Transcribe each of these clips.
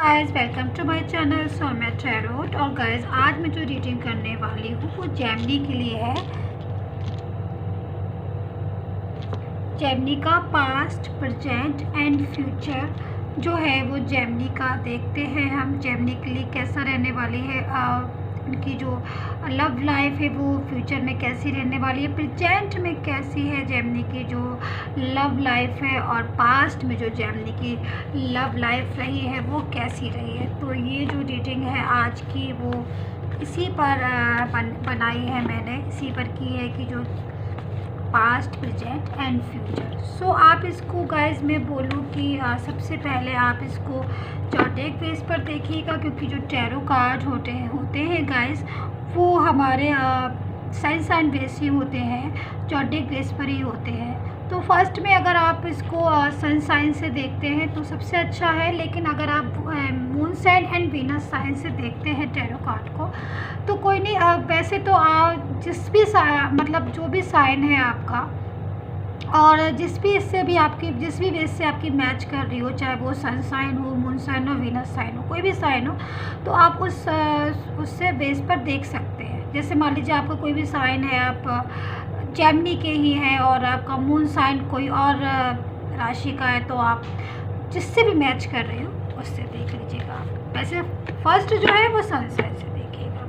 Guys welcome to my channel Saumya tarot. और guys आज मैं जो रीडिंग करने वाली हूँ वो जेमिनी के लिए है। जेमिनी का पास्ट, प्रेजेंट एंड फ्यूचर जो है वो जेमिनी का देखते हैं हम जेमिनी के लिए कैसा रहने वाली है। उनकी जो लव लाइफ है वो फ्यूचर में कैसी रहने वाली है, प्रेजेंट में कैसी है जेमिनी की जो लव लाइफ है, और पास्ट में जो जेमिनी की लव लाइफ रही है वो कैसी रही है। तो ये जो रीडिंग है आज की वो इसी पर बनाई है मैंने, इसी पर की है कि जो पास्ट, प्रेजेंट एंड फ्यूचर। सो आप इसको गाइस मैं बोलूँ कि सबसे पहले आप इसको जॉडेक बेस पर देखिएगा, क्योंकि जो टैरो कार्ड होते हैं गाइस वो हमारे साइन बेस ही होते हैं, जॉडेक बेस पर ही होते हैं। तो फर्स्ट में अगर आप इसको सन साइन से देखते हैं तो सबसे अच्छा है, लेकिन अगर आप moon sign and Venus sign से देखते हैं टैरो कार्ड को तो कोई नहीं। वैसे तो जिस भी मतलब जो भी साइन है आपका, और जिस भी इससे भी आपकी जिस भी बेस से आपकी मैच कर रही हो, चाहे वो सन साइन हो, मून साइन हो, वीनस साइन हो, कोई भी साइन हो, तो आप उससे बेस पर देख सकते हैं। जैसे मान लीजिए आपका कोई भी साइन है, आप जेमिनी के ही हैं और आपका मून साइन कोई और राशि का है, तो आप जिससे भी मैच कर रहे हो उससे देख लीजिएगा। वैसे फर्स्ट जो है वो सन साइन से देखिएगा।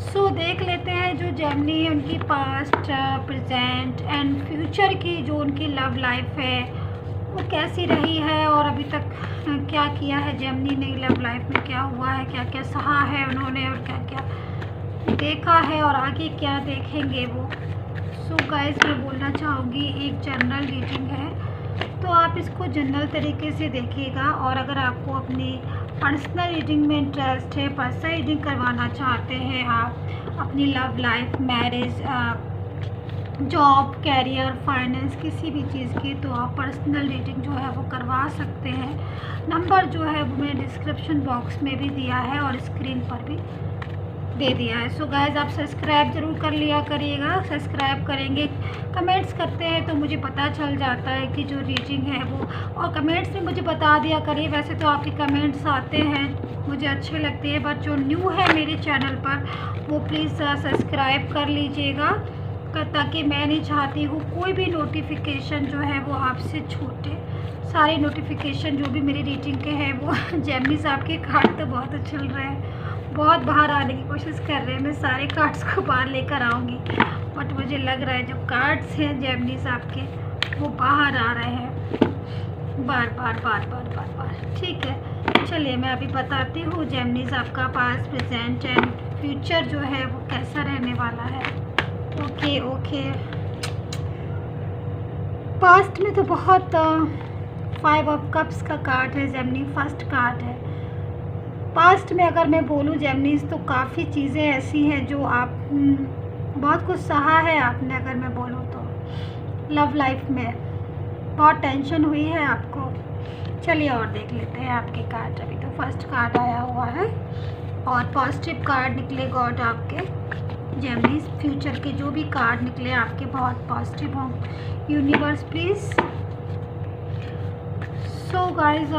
सो देख लेते हैं जो जेमिनी है उनकी पास्ट, प्रेजेंट एंड फ्यूचर की जो उनकी लव लाइफ है वो कैसी रही है, और अभी तक क्या किया है जेमिनी ने लव लाइफ में, क्या हुआ है, क्या क्या सहा है उन्होंने, और क्या क्या देखा है, और आगे क्या देखेंगे वो। सो गाइस मैं बोलना चाहूँगी एक जनरल रीडिंग है, तो आप इसको जनरल तरीके से देखिएगा। और अगर आपको अपनी पर्सनल रीडिंग में इंटरेस्ट है, पर्सनल रीडिंग करवाना चाहते हैं आप अपनी love life, marriage, job, career, finance, किसी भी चीज़ की, तो आप पर्सनल रीडिंग जो है वो करवा सकते हैं। नंबर जो है वो मैंने डिस्क्रिप्शन बॉक्स में भी दिया है और स्क्रीन पर भी दे दिया है। सो गाइस आप सब्सक्राइब ज़रूर कर लिया करिएगा। सब्सक्राइब करेंगे, कमेंट्स करते हैं तो मुझे पता चल जाता है कि जो रीडिंग है वो, और कमेंट्स में मुझे बता दिया करिए। वैसे तो आपके कमेंट्स आते हैं, मुझे अच्छे लगते हैं, बट जो न्यू है मेरे चैनल पर वो प्लीज़ सब्सक्राइब कर लीजिएगा, ताकि मैं नहीं चाहती हूँ कोई भी नोटिफिकेशन जो है वो आपसे छूटे। सारे नोटिफिकेशन जो भी मेरी रीडिंग के हैं वो जेमिनी साहब के कार्ड तो बहुत अच्छे चल रहे हैं, बहुत बाहर आने की कोशिश कर रहे हैं। मैं सारे कार्ड्स को बाहर लेकर आऊँगी, बट मुझे लग रहा है जो कार्ड्स हैं जेमिनी साहब के वो बाहर आ रहे हैं बार बार। ठीक है, चलिए मैं अभी बताती हूँ जेमिनी साहब का पास्ट, प्रेजेंट एंड फ्यूचर जो है वो कैसा रहने वाला है। ओके पास्ट में तो बहुत 5 ऑफ कप्स का कार्ड है, जेमिनी फर्स्ट कार्ड है। पास्ट में अगर मैं बोलूँ जेमिनीज तो काफ़ी चीज़ें ऐसी हैं जो आप बहुत कुछ सहा है आपने। अगर मैं बोलूँ तो लव लाइफ में बहुत टेंशन हुई है आपको। चलिए और देख लेते हैं आपके कार्ड। अभी तो फर्स्ट कार्ड आया हुआ है और पॉजिटिव कार्ड निकले गॉड आपके। जेमिनीज फ्यूचर के जो भी कार्ड निकले आपके बहुत पॉजिटिव हों। Universe please. So guys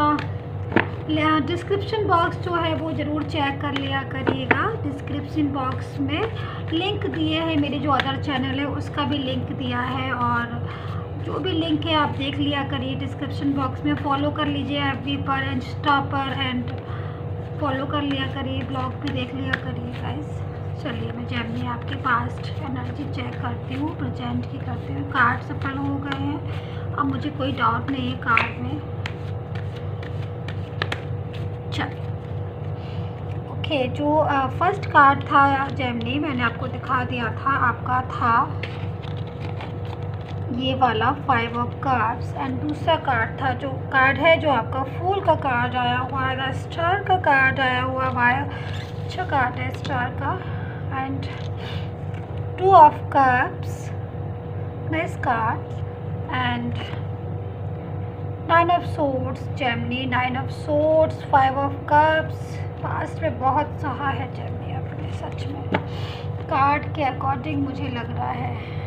description box जो है वो ज़रूर चेक कर लिया करिएगा। डिस्क्रिप्शन बॉक्स में लिंक दिए हैं, मेरे जो अदर चैनल है उसका भी लिंक दिया है, और जो भी लिंक है आप देख लिया करिए डिस्क्रिप्शन बॉक्स में। फॉलो कर लीजिए एफबी पर, इंस्टा पर, एंड फॉलो कर लिया करिए, ब्लॉग भी देख लिया करिए गाइस। चलिए मैं जेमिनी आपके पास्ट एनर्जी चेक करती हूँ, प्रेजेंट की करती हूँ। कार्ड सफल हो गए हैं, अब मुझे कोई डाउट नहीं है कार्ड में। चलिए ओके, जो फर्स्ट कार्ड था जेमिनी मैंने आपको दिखा दिया था, आपका था ये वाला 5 ऑफ कप्स, एंड दूसरा कार्ड था जो कार्ड है जो आपका फूल का कार्ड आया हुआ है, स्टार का कार्ड आया हुआ है। अच्छा कार्ड है स्टार का, and 2 of cups, nice card, and 9 of swords Gemini, 9 of swords, 5 of cups. Past में बहुत सहा है जेमिनी अपने, सच में कार्ड के अकॉर्डिंग मुझे लग रहा है।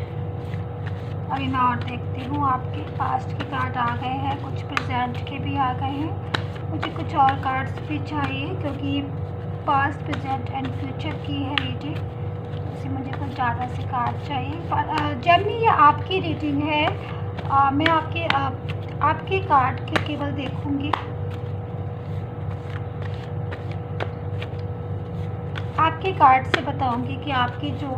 अभी मैं और देखती हूँ आपके पास्ट के कार्ड आ गए हैं, कुछ प्रेजेंट के भी आ गए हैं। मुझे कुछ और कार्ड्स भी चाहिए क्योंकि पास्ट प्रेजेंट एंड फ्यूचर की है रीडिंग, इससे मुझे कुछ ज़्यादा से कार्ड चाहिए। पर जेमिनी ये आपकी रीडिंग है, मैं आपके कार्ड के केवल देखूंगी, आपके कार्ड से बताऊंगी कि आपकी जो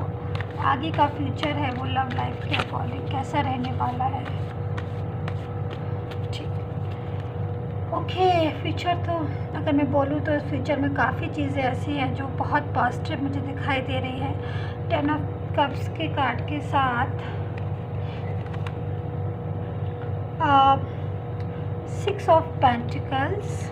आगे का फ्यूचर है वो लव लाइफ के अकॉर्डिंग कैसा रहने वाला है। ठीक, ओके। फ्यूचर तो अगर मैं बोलूँ तो फ्यूचर में काफ़ी चीज़ें ऐसी हैं जो बहुत पॉजिटिव मुझे दिखाई दे रही है। 10 ऑफ कप्स के कार्ड के साथ 6 ऑफ पेंटिकल्स,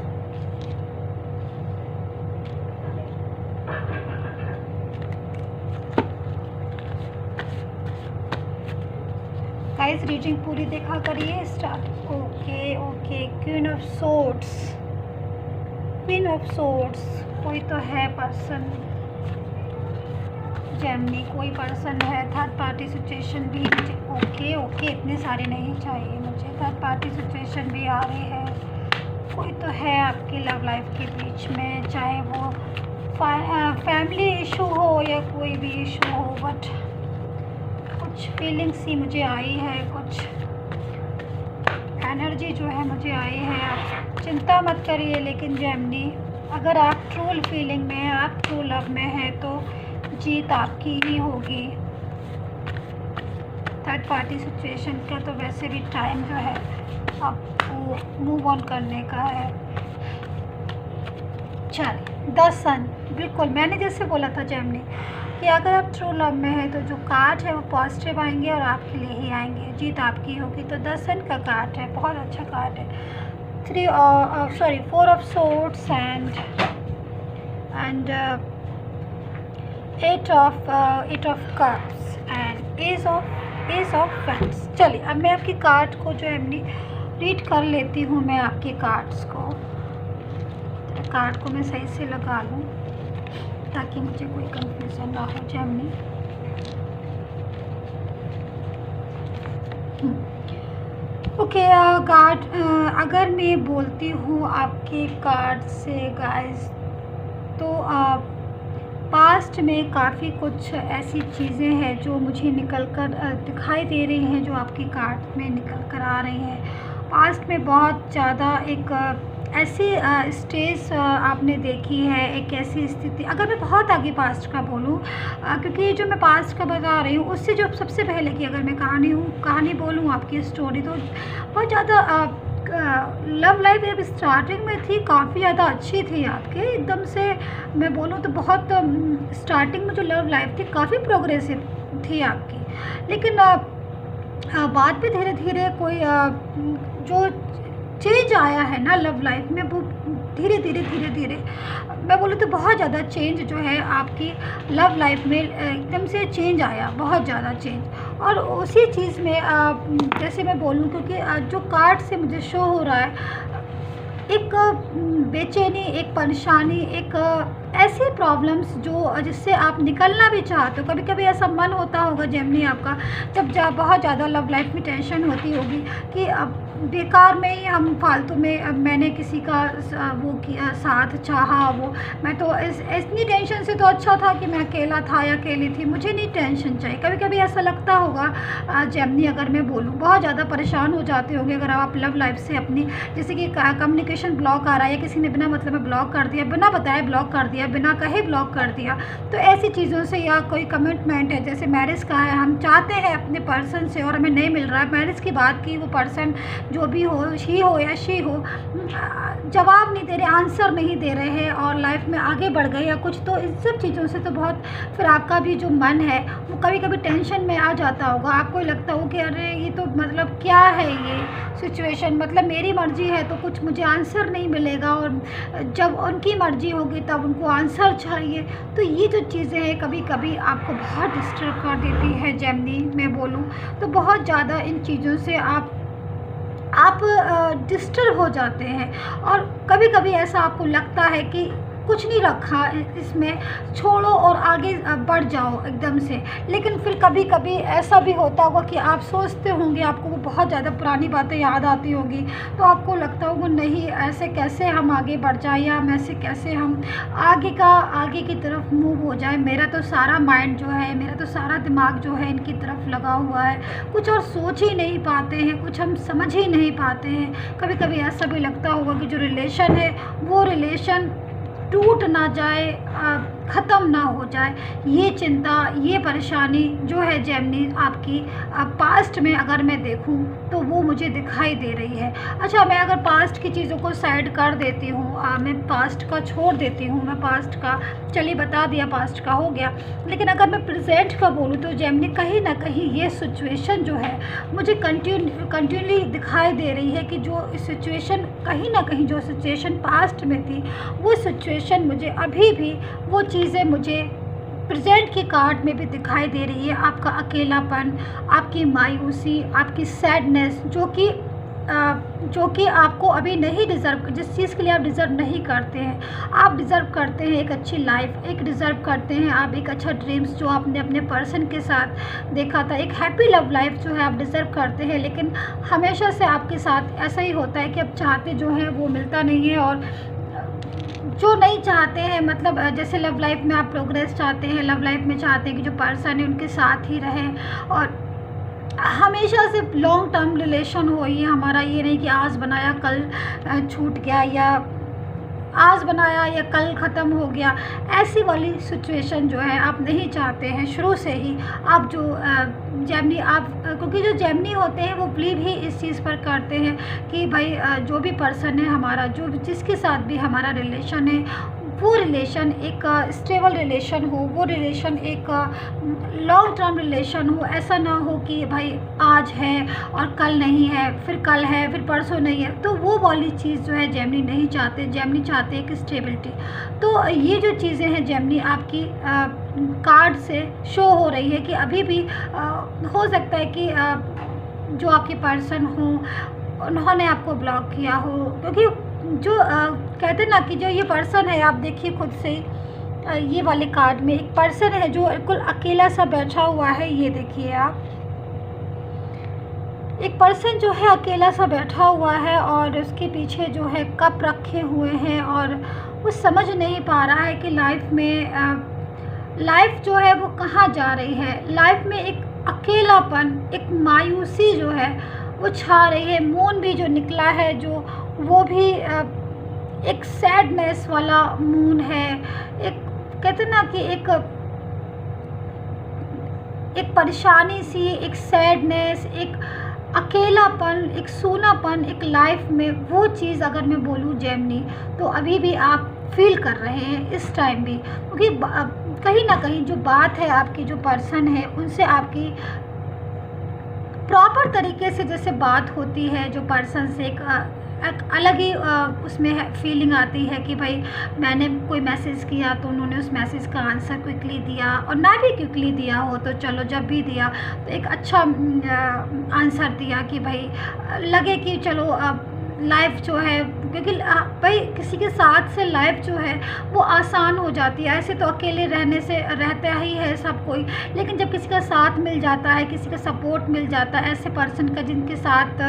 गाइस रीडिंग पूरी देखा करिए। Start. Okay. Queen of swords, कोई तो है पर्सन जेमिनी, कोई पर्सन है। थर्ड पार्टी सिचुएशन भी मुझे ओके इतने सारे नहीं चाहिए मुझे। थर्ड पार्टी सिचुएशन भी आ रही है, कोई तो है आपकी लव लाइफ के बीच में, चाहे वो फैमिली इशू हो या कोई भी इशू हो, बट कुछ फीलिंग्स ही मुझे आई है, कुछ एनर्जी जो है मुझे आई है। आप चिंता मत करिए, लेकिन जेमिनी अगर आप ट्रू फीलिंग में हैं, आप ट्रू लव में हैं, तो जीत आपकी ही होगी। थर्ड पार्टी सिचुएशन का तो वैसे भी टाइम जो है आपको मूव ऑन करने का है। चलिए, द सन, बिल्कुल मैंने जैसे बोला था जेमिनी कि अगर आप ट्रू लव में हैं तो जो कार्ड है वो पॉजिटिव आएंगे और आपके लिए ही आएंगे, जीत आपकी होगी। तो 10 सन का कार्ड है, बहुत अच्छा कार्ड है। 4 of swords and 8 of cups and S of fans. चलिए अब मैं आपकी कार्ड को जो है रीड कर लेती हूँ। मैं आपके कार्ड्स को मैं सही से लगा लूँ ताकि मुझे कोई कंफ्यूजन ना हो जेमिनी। ओके कार्ड, अगर मैं बोलती हूँ आपके कार्ड से गाइस, तो पास्ट में काफ़ी कुछ ऐसी चीज़ें हैं जो मुझे निकल कर दिखाई दे रही हैं, जो आपके कार्ड में निकल कर आ रही हैं। पास्ट में बहुत ज़्यादा एक ऐसी स्टेज आपने देखी है, एक ऐसी स्थिति, अगर मैं बहुत आगे पास्ट का बोलूँ, क्योंकि जो मैं पास्ट का बता रही हूँ उससे जो सबसे पहले की अगर मैं कहानी बोलूँ आपकी स्टोरी, तो बहुत ज़्यादा लव लाइफ जब स्टार्टिंग में थी काफ़ी ज़्यादा अच्छी थी आपके, एकदम से मैं बोलूँ तो बहुत स्टार्टिंग में जो लव लाइफ थी काफ़ी प्रोग्रेसिव थी आपकी। लेकिन बाद में धीरे धीरे कोई जो चेंज आया है ना लव लाइफ में, वो धीरे धीरे मैं बोलूँ तो बहुत ज़्यादा चेंज जो है आपकी लव लाइफ में एकदम से चेंज आया, बहुत ज़्यादा चेंज। और उसी चीज़ में जैसे मैं बोलूँ, क्योंकि जो कार्ड से मुझे शो हो रहा है एक बेचैनी, एक परेशानी, एक ऐसी प्रॉब्लम्स जो जिससे आप निकलना भी चाहते हो। कभी कभी ऐसा मन होता होगा जेमिनी आपका, जब बहुत ज़्यादा लव लाइफ में टेंशन होती होगी कि अब बेकार में ही हम फालतू में, मैंने किसी का वो किया साथ चाहा, वो मैं तो इतनी टेंशन से तो अच्छा था कि मैं अकेला था या अकेली थी, मुझे नहीं टेंशन चाहिए। कभी कभी ऐसा लगता होगा जेमिनी, अगर मैं बोलूँ बहुत ज़्यादा परेशान हो जाते होंगे अगर आप लव लाइफ से अपनी, जैसे कि कम्युनिकेशन ब्लॉक आ रहा है या किसी ने बिना मतलब में ब्लॉक कर दिया, बिना बताए ब्लॉक कर दिया, बिना कहे ब्लॉक कर दिया, तो ऐसी चीज़ों से, या कोई कमिटमेंट है जैसे मैरिज का है, हम चाहते हैं अपने पर्सन से और हमें नहीं मिल रहा है, मैरिज की बात की, वो पर्सन जो भी हो, ही हो या शी हो, जवाब नहीं दे रहे, आंसर नहीं दे रहे हैं और लाइफ में आगे बढ़ गए या कुछ, तो इन सब चीज़ों से तो बहुत फिर आपका भी जो मन है वो कभी कभी टेंशन में आ जाता होगा। आपको लगता हो कि अरे ये तो मतलब क्या है ये सिचुएशन, मतलब मेरी मर्ज़ी है तो कुछ मुझे आंसर नहीं मिलेगा और जब उनकी मर्ज़ी होगी तब उनको आंसर चाहिए। तो ये जो चीज़ें हैं कभी कभी आपको बहुत डिस्टर्ब कर देती है जेमिनी, मैं बोलूँ तो बहुत ज़्यादा इन चीज़ों से आप डिस्टर्ब हो जाते हैं। और कभी कभी ऐसा आपको लगता है कि कुछ नहीं रखा इसमें, छोड़ो और आगे बढ़ जाओ एकदम से। लेकिन फिर कभी कभी ऐसा भी होता होगा कि आप सोचते होंगे, आपको वो बहुत ज़्यादा पुरानी बातें याद आती होगी, तो आपको लगता होगा नहीं ऐसे कैसे हम आगे बढ़ जाए, या हम ऐसे कैसे हम आगे की तरफ मूव हो जाए। मेरा तो सारा माइंड जो है, मेरा तो सारा दिमाग जो है इनकी तरफ लगा हुआ है, कुछ और सोच ही नहीं पाते हैं, कुछ हम समझ ही नहीं पाते हैं। कभी कभी ऐसा भी लगता होगा कि जो रिलेशन है वो रिलेशन टूट ना जाए, ख़त्म ना हो जाए। ये चिंता, ये परेशानी जो है जेमिनी आपकी पास्ट में अगर मैं देखूं तो वो मुझे दिखाई दे रही है। अच्छा, मैं अगर पास्ट की चीज़ों को साइड कर देती हूँ, मैं पास्ट का छोड़ देती हूँ, मैं पास्ट का चलिए बता दिया, पास्ट का हो गया। लेकिन अगर मैं प्रेजेंट का बोलूँ तो जेमिनी कहीं ना कहीं ये सिचुएशन जो है मुझे कंटिन्यूली दिखाई दे रही है कि जो सिचुएशन कहीं ना कहीं जो सिचुएशन पास्ट में थी वो सिचुएशन मुझे अभी भी वो चीज़ें मुझे प्रेजेंट के कार्ड में भी दिखाई दे रही है। आपका अकेलापन, आपकी मायूसी, आपकी सैडनेस जो कि आपको अभी नहीं डिज़र्व, जिस चीज़ के लिए आप डिज़र्व नहीं करते हैं। आप डिज़र्व करते हैं एक अच्छी लाइफ, एक डिज़र्व करते हैं आप एक अच्छा ड्रीम्स जो आपने अपने पर्सन के साथ देखा था, एक हैप्पी लव लाइफ जो है आप डिज़र्व करते हैं। लेकिन हमेशा से आपके साथ ऐसा ही होता है कि आप चाहते जो हैं वो मिलता नहीं है, और जो नहीं चाहते हैं, मतलब जैसे लव लाइफ में आप प्रोग्रेस चाहते हैं, लव लाइफ में चाहते हैं कि जो पर्सन है उनके साथ ही रहें, और हमेशा से लॉन्ग टर्म रिलेशन हो ये हमारा, ये नहीं कि आज बनाया कल छूट गया, या आज बनाया या कल ख़त्म हो गया। ऐसी वाली सिचुएशन जो है आप नहीं चाहते हैं शुरू से ही। आप जो जेमिनी, आप क्योंकि जो जेमिनी होते हैं वो बिलीव ही इस चीज़ पर करते हैं कि भाई जो भी पर्सन है हमारा, जो जिसके साथ भी हमारा रिलेशन है, वो रिलेशन एक स्टेबल रिलेशन हो, वो रिलेशन एक लॉन्ग टर्म रिलेशन हो। ऐसा ना हो कि भाई आज है और कल नहीं है, फिर कल है, फिर परसों नहीं है। तो वो वाली चीज़ जो है जेमिनी नहीं चाहते। जेमिनी चाहते हैं कि स्टेबिलिटी। तो ये जो चीज़ें हैं जेमिनी आपकी कार्ड से शो हो रही है कि अभी भी हो सकता है कि जो आपके पर्सन हो उन्होंने आपको ब्लॉक किया हो, क्योंकि जो कहते हैं ना कि जो ये पर्सन है, आप देखिए खुद से ये वाले कार्ड में एक पर्सन है जो बिल्कुल अकेला सा बैठा हुआ है। ये देखिए आप, एक पर्सन जो है अकेला सा बैठा हुआ है और उसके पीछे जो है कप रखे हुए हैं, और वो समझ नहीं पा रहा है कि लाइफ जो है वो कहाँ जा रही है। लाइफ में एक अकेलापन, एक मायूसी जो है वो छा रही है। मून भी जो निकला है जो वो भी एक सैडनेस वाला मून है। एक कहते ना कि एक परेशानी सी, एक सैडनेस, एक अकेलापन, एक सूनापन एक लाइफ में, वो चीज़ अगर मैं बोलूँ जेमिनी तो अभी भी आप फील कर रहे हैं इस टाइम भी, क्योंकि कहीं ना कहीं जो बात है आपकी जो पर्सन है उनसे आपकी प्रॉपर तरीके से जैसे बात होती है, जो पर्सन से एक अलग ही उसमें फीलिंग आती है कि भाई मैंने कोई मैसेज किया तो उन्होंने उस मैसेज का आंसर क्विकली दिया, और ना भी क्विकली दिया हो तो चलो जब भी दिया तो एक अच्छा आंसर दिया कि भाई लगे कि चलो लाइफ जो है, क्योंकि भाई किसी के साथ से लाइफ जो है वो आसान हो जाती है। ऐसे तो अकेले रहने से रहता ही है सब कोई, लेकिन जब किसी का साथ मिल जाता है, किसी का सपोर्ट मिल जाता है, ऐसे पर्सन का जिनके साथ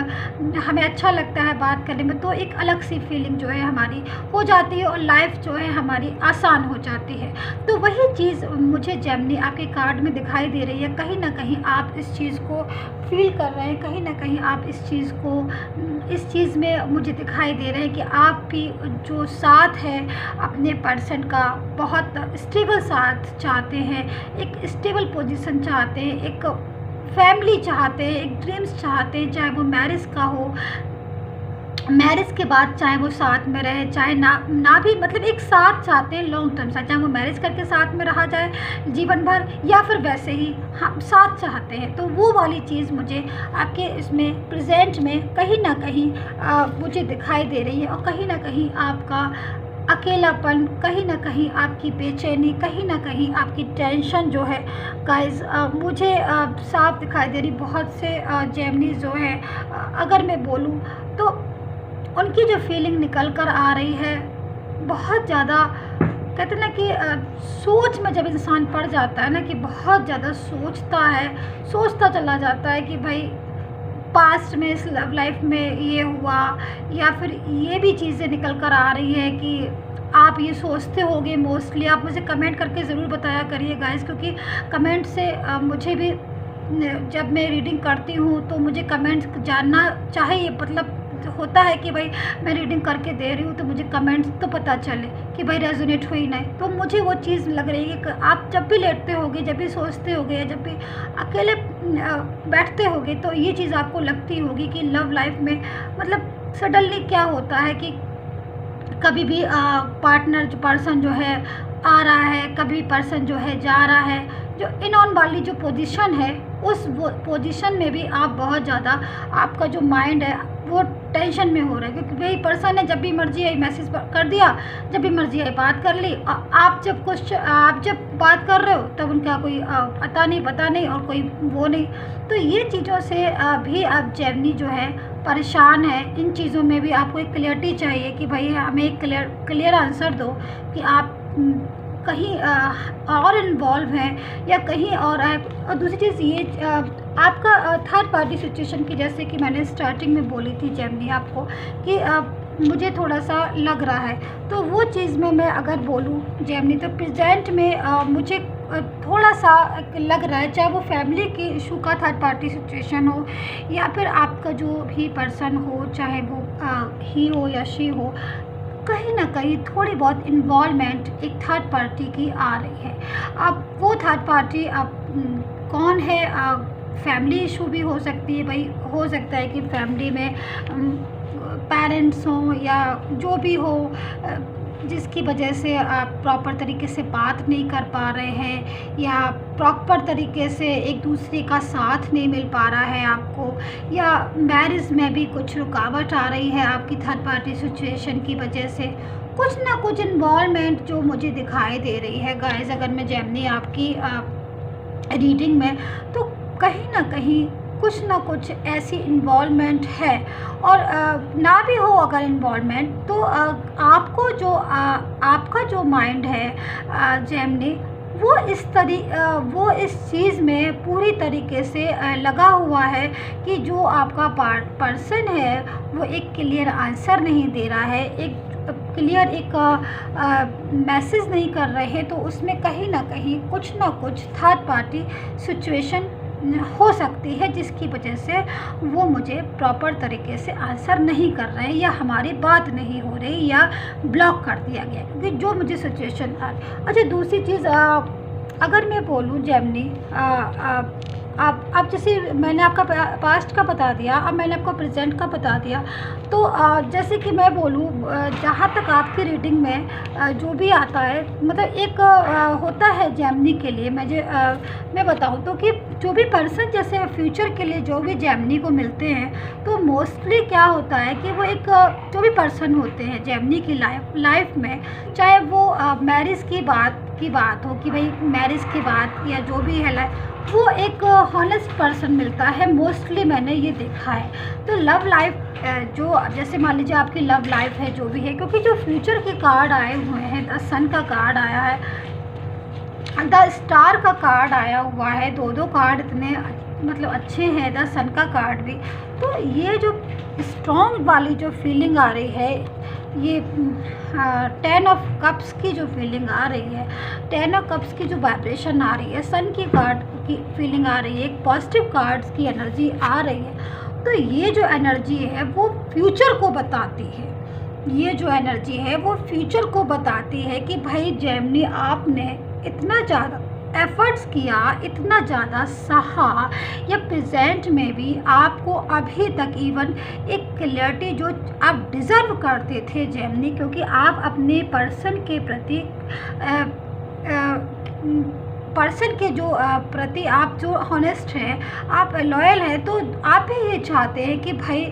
हमें अच्छा लगता है बात करने में, तो एक अलग सी फीलिंग जो है हमारी हो जाती है और लाइफ जो है हमारी आसान हो जाती है। तो वही चीज़ मुझे जेमिनी आपके कार्ड में दिखाई दे रही है। कहीं ना कहीं आप इस चीज़ को फील कर रहे हैं, कहीं ना कहीं आप इस चीज़ में मुझे दिखाई दे रहे हैं कि आप भी जो साथ है अपने पर्सन का बहुत स्टेबल साथ चाहते हैं, एक स्टेबल पोजीशन चाहते हैं, एक फैमिली चाहते हैं, एक ड्रीम्स चाहते हैं, चाहे वो मैरिज का हो, मैरिज के बाद चाहे वो साथ में रहे, चाहे ना भी, मतलब एक साथ चाहते हैं लॉन्ग टर्म साथ, चाहे वो मैरिज करके साथ में रहा जाए जीवन भर, या फिर वैसे ही हम साथ चाहते हैं। तो वो वाली चीज़ मुझे आपके इसमें प्रेजेंट में कहीं ना कहीं मुझे दिखाई दे रही है, और कहीं ना कहीं आपका अकेलापन, कहीं ना कहीं आपकी बेचैनी, कहीं ना कहीं आपकी टेंशन जो है गाइस मुझे साफ दिखाई दे रही। बहुत से जेमिनी जो है अगर मैं बोलूँ तो उनकी जो फीलिंग निकल कर आ रही है बहुत ज़्यादा कहते हैं ना कि सोच में जब इंसान पड़ जाता है ना, कि बहुत ज़्यादा सोचता है, सोचता चला जाता है कि भाई पास्ट में इस लव लाइफ में ये हुआ, या फिर ये भी चीज़ें निकल कर आ रही है कि आप ये सोचते होगे मोस्टली। आप मुझे कमेंट करके ज़रूर बताया करिए गाइस, क्योंकि कमेंट से मुझे भी जब मैं रीडिंग करती हूँ तो मुझे कमेंट्स जानना चाहिए, मतलब होता है कि भाई मैं रीडिंग करके दे रही हूँ तो मुझे कमेंट्स तो पता चले कि भाई रेजोनेट हुई नहीं। तो मुझे वो चीज़ लग रही है कि आप जब भी लेटते होगे, जब भी सोचते होगे, या जब भी अकेले बैठते होगे, तो ये चीज़ आपको लगती होगी कि लव लाइफ में मतलब सडनली क्या होता है कि कभी भी पार्टनर जो पर्सन जो है आ रहा है, कभी पर्सन जो है जा रहा है। जो इन ऑन वाली जो पोजीशन है, उस वो पोजीशन में भी आप बहुत ज़्यादा, आपका जो माइंड है वो टेंशन में हो रहा है, क्योंकि वही पर्सन है जब भी मर्जी आई मैसेज कर दिया, जब भी मर्जी आई बात कर ली। आप जब बात कर रहे हो तब उनका कोई पता नहीं और कोई वो नहीं। तो ये चीज़ों से भी अब जेमिनी जो है परेशान है। इन चीज़ों में भी आपको एक क्लियरिटी चाहिए कि भाई हमें एक क्लियर आंसर दो कि आप कहीं और इन्वॉल्व हैं या कहीं और है। और दूसरी चीज़ ये आपका थर्ड पार्टी सिचुएशन की, जैसे कि मैंने स्टार्टिंग में बोली थी जेमिनी आपको कि मुझे थोड़ा सा लग रहा है, तो वो चीज़ में मैं अगर बोलूँ जेमिनी, तो प्रेजेंट में मुझे थोड़ा सा लग रहा है, चाहे वो फैमिली के इशू का थर्ड पार्टी सिचुएशन हो, या फिर आपका जो भी पर्सन हो, चाहे वो ही हो या शी हो, कहीं ना कहीं थोड़ी बहुत इन्वॉल्वमेंट एक थर्ड पार्टी की आ रही है। अब वो थर्ड पार्टी अब कौन है? फैमिली इशू भी हो सकती है भाई, हो सकता है कि फैमिली में पेरेंट्स हों या जो भी हो, जिसकी वजह से आप प्रॉपर तरीके से बात नहीं कर पा रहे हैं, या प्रॉपर तरीके से एक दूसरे का साथ नहीं मिल पा रहा है आपको, या मैरिज में भी कुछ रुकावट आ रही है आपकी थर्ड पार्टी सिचुएशन की वजह से। कुछ ना कुछ इन्वॉल्वमेंट जो मुझे दिखाई दे रही है गाइस, अगर मैं जेमिनी आपकी रीडिंग में, तो कहीं ना कहीं कुछ ना कुछ ऐसी इन्वॉल्वमेंट है। और ना भी हो अगर इन्वॉल्वमेंट, तो आपको जो आपका जो माइंड है जेमिनी, वो इस चीज़ में पूरी तरीके से लगा हुआ है कि जो आपका पर्सन है वो एक क्लियर आंसर नहीं दे रहा है, एक क्लियर एक मैसेज नहीं कर रहे हैं। तो उसमें कहीं ना कहीं कुछ ना कुछ थर्ड पार्टी सिचुएशन हो सकती है, जिसकी वजह से वो मुझे प्रॉपर तरीके से आंसर नहीं कर रहे हैं, या हमारी बात नहीं हो रही, या ब्लॉक कर दिया गया, क्योंकि जो मुझे सिचुएशन था। अच्छा, दूसरी चीज़ अगर मैं बोलूँ जेमिनी, आप जैसे मैंने आपका पास्ट का बता दिया, अब मैंने आपको प्रेजेंट का बता दिया, तो जैसे कि मैं बोलूँ, जहाँ तक आपकी रीडिंग में जो भी आता है, मतलब एक होता है जेमिनी के लिए, मैं बताऊँ तो कि जो भी पर्सन जैसे फ्यूचर के लिए जो भी जेमिनी को मिलते हैं, तो मोस्टली क्या होता है कि वो एक जो भी पर्सन होते हैं जेमिनी की लाइफ में, चाहे वो मैरिज की बात हो कि भाई मैरिज के बाद या जो भी है वो एक हॉनेस्ट पर्सन मिलता है, मोस्टली मैंने ये देखा है। तो लव लाइफ जो जैसे मान लीजिए आपकी लव लाइफ है जो भी है, क्योंकि जो फ्यूचर के कार्ड आए हुए हैं, द सन का कार्ड आया है, द स्टार का कार्ड आया हुआ है, दो कार्ड इतने मतलब अच्छे हैं, द सन का कार्ड भी। तो ये जो स्ट्रॉन्ग वाली जो फीलिंग आ रही है, ये 10 ऑफ कप्स की जो फीलिंग आ रही है, 10 ऑफ कप्स की जो वाइब्रेशन आ रही है, सन की कार्ड की फीलिंग आ रही है, एक पॉजिटिव कार्ड्स की एनर्जी आ रही है। तो ये जो एनर्जी है वो फ्यूचर को बताती है, ये जो एनर्जी है वो फ्यूचर को बताती है कि भाई जेमिनी, आपने इतना ज़्यादा एफर्ट्स किया, इतना ज़्यादा सहा, या प्रेजेंट में भी आपको अभी तक इवन एक क्लियरिटी जो आप डिज़र्व करते थे जेमिनी, क्योंकि आप अपने पर्सन के प्रति पर्सन के जो प्रति आप जो हॉनेस्ट हैं, आप लॉयल हैं, तो आप भी ये चाहते हैं कि भाई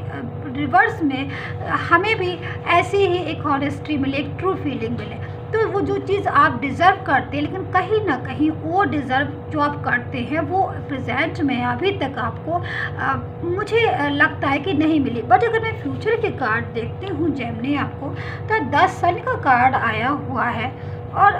रिवर्स में हमें भी ऐसी ही एक हॉनेस्टी मिले, एक ट्रू फीलिंग मिले। तो वो जो चीज़ आप डिज़र्व करते हैं, लेकिन कहीं ना कहीं वो डिज़र्व जो आप करते हैं वो प्रेजेंट में अभी तक आपको मुझे लगता है कि नहीं मिली। बट अगर मैं फ्यूचर के कार्ड देखती हूँ जेमिनी आपको, तो 10 सन का कार्ड आया हुआ है, और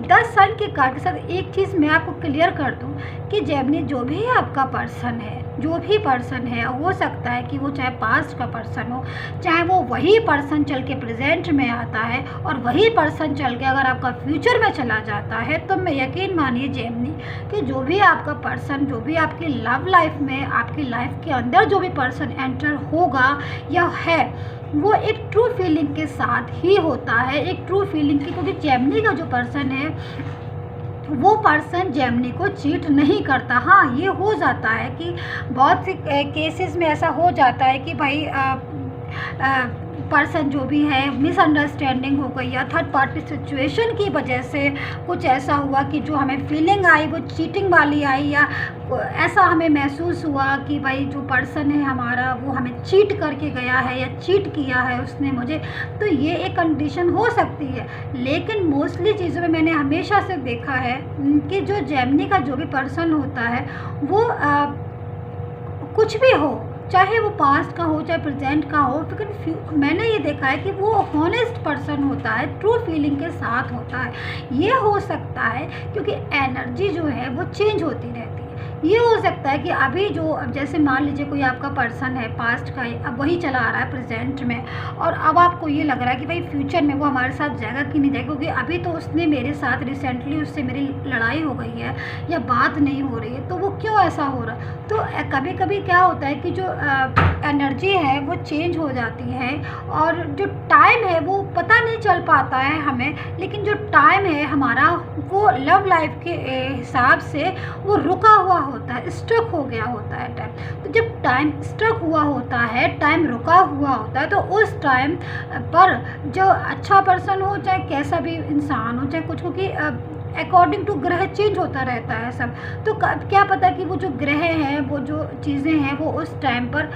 10 साल के कार्ड के साथ एक चीज़ मैं आपको क्लियर कर दूं कि जेमिनी जो भी आपका पर्सन है, जो भी पर्सन है, हो सकता है कि वो चाहे पास्ट का पर्सन हो, चाहे वो वही पर्सन चल के प्रेजेंट में आता है और वही पर्सन चल के अगर आपका फ्यूचर में चला जाता है, तो मैं यकीन मानिए जेमिनी कि जो भी आपका पर्सन, जो भी आपकी लव लाइफ में, आपकी लाइफ के अंदर जो भी पर्सन एंटर होगा या है, वो एक ट्रू फीलिंग के साथ ही होता है, एक ट्रू फीलिंग की, क्योंकि जेमिनी का जो पर्सन है वो पर्सन जेमिनी को चीट नहीं करता। हाँ, ये हो जाता है कि बहुत सी केसेस में ऐसा हो जाता है कि भाई पर्सन जो भी है, मिसअंडरस्टैंडिंग हो गई या थर्ड पार्टी सिचुएशन की वजह से कुछ ऐसा हुआ कि जो हमें फीलिंग आई वो चीटिंग वाली आई, या ऐसा हमें महसूस हुआ कि भाई जो पर्सन है हमारा वो हमें चीट करके गया है या चीट किया है उसने मुझे, तो ये एक कंडीशन हो सकती है। लेकिन मोस्टली चीज़ों में मैंने हमेशा से देखा है कि जो जेमिनी का जो भी पर्सन होता है वो कुछ भी हो, चाहे वो पास्ट का हो चाहे प्रेजेंट का हो, लेकिन मैंने ये देखा है कि वो हॉनेस्ट पर्सन होता है, ट्रू फीलिंग के साथ होता है। ये हो सकता है क्योंकि एनर्जी जो है वो चेंज होती रहती है। ये हो सकता है कि अभी जो, अब जैसे मान लीजिए कोई आपका पर्सन है पास्ट का, अब वही चला आ रहा है प्रेजेंट में, और अब आपको ये लग रहा है कि भाई फ्यूचर में वो हमारे साथ जाएगा कि नहीं जाएगा, क्योंकि अभी तो उसने मेरे साथ रिसेंटली उससे मेरी लड़ाई हो गई है या बात नहीं हो रही है, तो वो क्यों ऐसा हो रहा है। तो कभी कभी क्या होता है कि जो एनर्जी है वो चेंज हो जाती है और जो टाइम है वो पता नहीं चल पाता है हमें, लेकिन जो टाइम है हमारा वो लव लाइफ के हिसाब से वो रुका हुआ होता है, स्ट्रक हो गया होता है टाइम। तो जब टाइम स्ट्रक हुआ होता है, टाइम रुका हुआ होता है, तो उस टाइम पर जो अच्छा पर्सन हो चाहे कैसा भी इंसान हो चाहे कुछ, क्योंकि अकॉर्डिंग टू ग्रह चेंज होता रहता है सब, तो क्या पता कि वो जो ग्रह हैं, वो जो चीज़ें हैं वो उस टाइम पर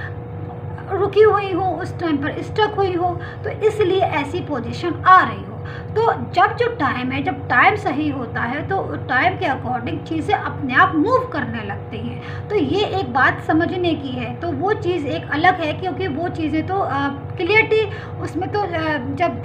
रुकी हुई हो, उस टाइम पर स्टक हुई हो, तो इसलिए ऐसी पोजीशन आ रही हो। तो जब जो टाइम है, जब टाइम सही होता है तो टाइम के अकॉर्डिंग चीज़ें अपने आप मूव करने लगती हैं। तो ये एक बात समझने की है, तो वो चीज़ एक अलग है, क्योंकि वो चीज़ें तो क्लियरिटी उसमें तो जब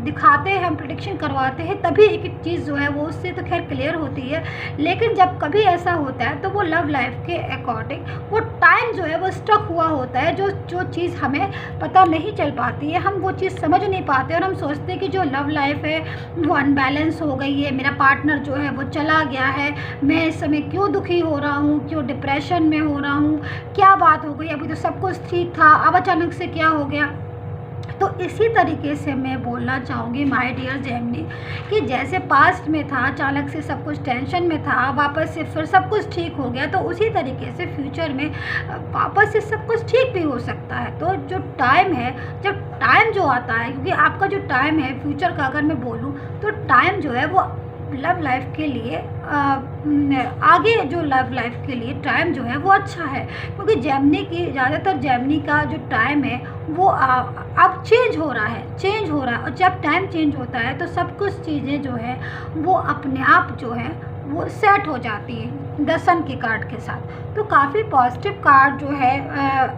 दिखाते हैं, हम प्रेडिक्शन करवाते हैं, तभी एक एक चीज़ जो है वो उससे तो खैर क्लियर होती है। लेकिन जब कभी ऐसा होता है तो वो लव लाइफ के अकॉर्डिंग वो टाइम जो है वो स्टक हुआ होता है, जो चीज़ हमें पता नहीं चल पाती है, हम वो चीज़ समझ नहीं पाते और हम सोचते हैं कि जो लव लाइफ है वो अनबैलेंस हो गई है, मेरा पार्टनर जो है वो चला गया है, मैं इस समय क्यों दुखी हो रहा हूँ, क्यों डिप्रेशन में हो रहा हूँ, क्या बात हो गई, अभी तो सब कुछ ठीक था, अब अचानक से क्या हो गया। तो इसी तरीके से मैं बोलना चाहूँगी माय डियर जेमिनी कि जैसे पास्ट में था, अचानक से सब कुछ टेंशन में था, वापस से फिर सब कुछ ठीक हो गया, तो उसी तरीके से फ्यूचर में वापस से सब कुछ ठीक भी हो सकता है। तो जो टाइम है, जब टाइम जो आता है, क्योंकि आपका जो टाइम है फ्यूचर का अगर मैं बोलूँ तो टाइम जो है वो लव लाइफ के लिए आगे जो लव लाइफ के लिए टाइम जो है वो अच्छा है, क्योंकि जेमिनी की ज़्यादातर जेमिनी का जो टाइम है वो अब चेंज हो रहा है, और जब टाइम चेंज होता है तो सब कुछ चीज़ें जो है वो अपने आप जो है वो सेट हो जाती है 10 सन के कार्ड के साथ। तो काफ़ी पॉजिटिव कार्ड जो है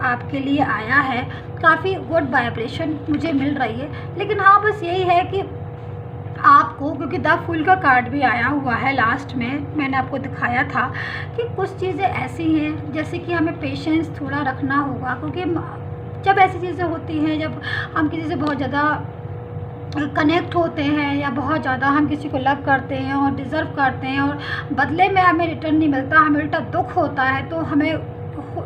आपके लिए आया है, काफ़ी गुड वाइब्रेशन मुझे मिल रही है। लेकिन हाँ, बस यही है कि आपको, क्योंकि द फूल का कार्ड भी आया हुआ है लास्ट में, मैंने आपको दिखाया था कि कुछ चीज़ें ऐसी हैं जैसे कि हमें पेशेंस थोड़ा रखना होगा, क्योंकि जब ऐसी चीज़ें होती हैं, जब हम किसी से बहुत ज़्यादा कनेक्ट होते हैं या बहुत ज़्यादा हम किसी को लव करते हैं और डिज़र्व करते हैं और बदले में हमें रिटर्न नहीं मिलता, हमें उल्टा दुख होता है, तो हमें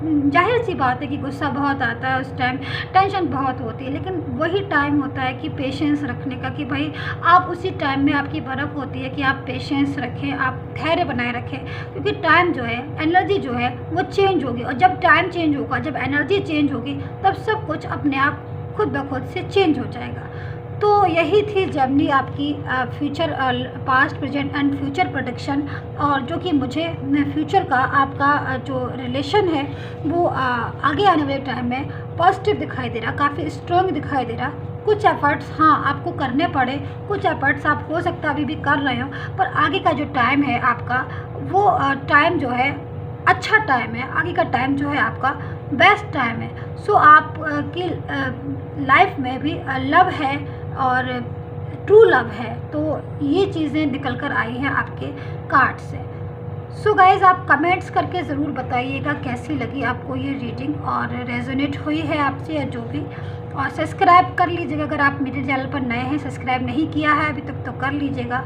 जाहिर सी बात है कि गुस्सा बहुत आता है, उस टाइम टेंशन बहुत होती है। लेकिन वही टाइम होता है कि पेशेंस रखने का, कि भाई आप उसी टाइम में आपकी बर्फ़ होती है कि आप पेशेंस रखें, आप धैर्य बनाए रखें, क्योंकि टाइम जो है, एनर्जी जो है वो चेंज होगी, और जब टाइम चेंज होगा, जब एनर्जी चेंज होगी, तब सब कुछ अपने आप खुद ब खुद से चेंज हो जाएगा। तो यही थी जेमिनी आपकी future, past, present and future prediction, और जो कि मुझे फ्यूचर का आपका जो रिलेशन है वो आगे आने वाले टाइम में पॉजिटिव दिखाई दे रहा, काफ़ी स्ट्रॉन्ग दिखाई दे रहा। कुछ एफर्ट्स हाँ आपको करने पड़े, कुछ एफर्ट्स आप हो सकता है अभी भी कर रहे हो, पर आगे का जो टाइम है आपका वो टाइम जो है अच्छा टाइम है, आगे का टाइम जो है आपका बेस्ट टाइम है। सो आप की लाइफ में भी लव है और ट्रू लव है। तो ये चीज़ें निकल कर आई हैं आपके कार्ड से। सो गाइज़, आप कमेंट्स करके ज़रूर बताइएगा कैसी लगी आपको ये रीडिंग, और रेजोनेट हुई है आपसे या जो भी। और सब्सक्राइब कर लीजिएगा, अगर आप मेरे चैनल पर नए हैं, सब्सक्राइब नहीं किया है अभी तक तो कर लीजिएगा।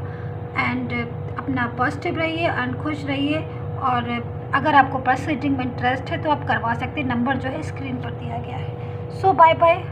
एंड अपना पॉजिटिव रहिए एंड खुश रहिए। और अगर आपको पर्सनल रीडिंग में इंटरेस्ट है तो आप करवा सकते हैं, नंबर जो है स्क्रीन पर दिया गया है। सो बाय बाय।